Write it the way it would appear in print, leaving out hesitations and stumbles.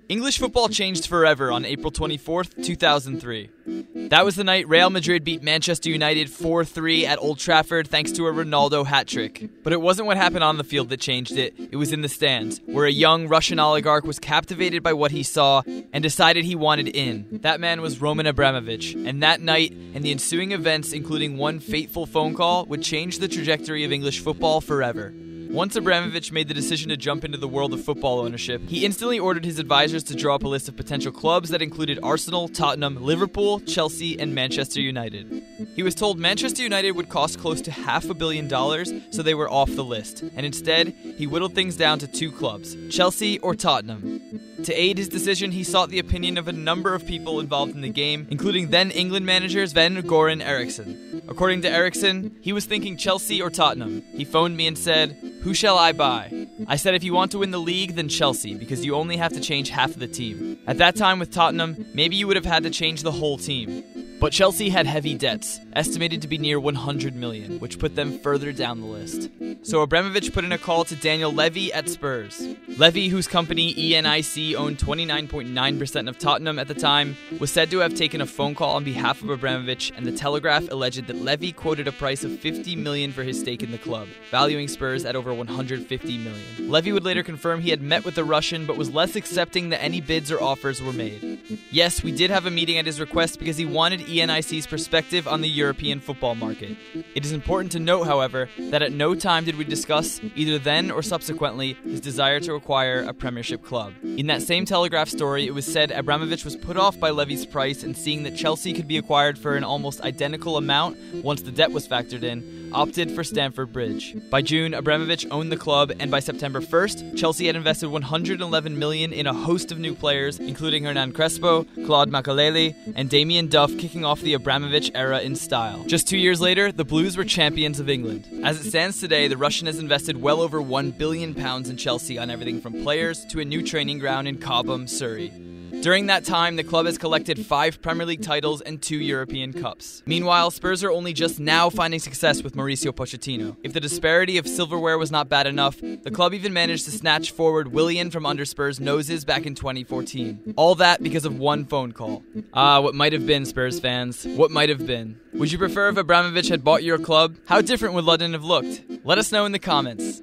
English football changed forever on April 24th, 2003. That was the night Real Madrid beat Manchester United 4-3 at Old Trafford thanks to a Ronaldo hat-trick. But it wasn't what happened on the field that changed it, it was in the stands, where a young Russian oligarch was captivated by what he saw and decided he wanted in. That man was Roman Abramovich, and that night and the ensuing events, including one fateful phone call, would change the trajectory of English football forever. Once Abramovich made the decision to jump into the world of football ownership, he instantly ordered his advisors to draw up a list of potential clubs that included Arsenal, Tottenham, Liverpool, Chelsea, and Manchester United. He was told Manchester United would cost close to $500 million, so they were off the list, and instead, he whittled things down to two clubs, Chelsea or Tottenham. To aid his decision, he sought the opinion of a number of people involved in the game, including then England manager Sven-Göran Eriksson. According to Eriksson, he was thinking Chelsea or Tottenham. He phoned me and said, "Who shall I buy?" I said, "If you want to win the league, then Chelsea, because you only have to change half of the team." At that time with Tottenham, maybe you would have had to change the whole team. But Chelsea had heavy debts, estimated to be near 100 million, which put them further down the list. So Abramovich put in a call to Daniel Levy at Spurs. Levy, whose company ENIC owned 29.9% of Tottenham at the time, was said to have taken a phone call on behalf of Abramovich, and the Telegraph alleged that Levy quoted a price of 50 million for his stake in the club, valuing Spurs at over 150 million. Levy would later confirm he had met with the Russian, but was less accepting that any bids or offers were made. Yes, we did have a meeting at his request because he wanted ENIC's perspective on the European football market. It is important to note, however, that at no time did we discuss, either then or subsequently, his desire to acquire a Premiership club. In that same Telegraph story, it was said Abramovich was put off by Levy's price, and seeing that Chelsea could be acquired for an almost identical amount once the debt was factored in, opted for Stamford Bridge. By June, Abramovich owned the club, and by September 1st, Chelsea had invested 111 million in a host of new players, including Hernan Crespo, Claude Makelele, and Damien Duff, kicking off the Abramovich era in style. Just 2 years later, the Blues were champions of England. As it stands today, the Russian has invested well over £1 billion in Chelsea on everything from players to a new training ground in Cobham, Surrey. During that time, the club has collected 5 Premier League titles and 2 European Cups. Meanwhile, Spurs are only just now finding success with Mauricio Pochettino. If the disparity of silverware was not bad enough, the club even managed to snatch forward Willian from under Spurs' noses back in 2014. All that because of one phone call. What might have been, Spurs fans. What might have been. Would you prefer if Abramovich had bought your club? How different would London have looked? Let us know in the comments.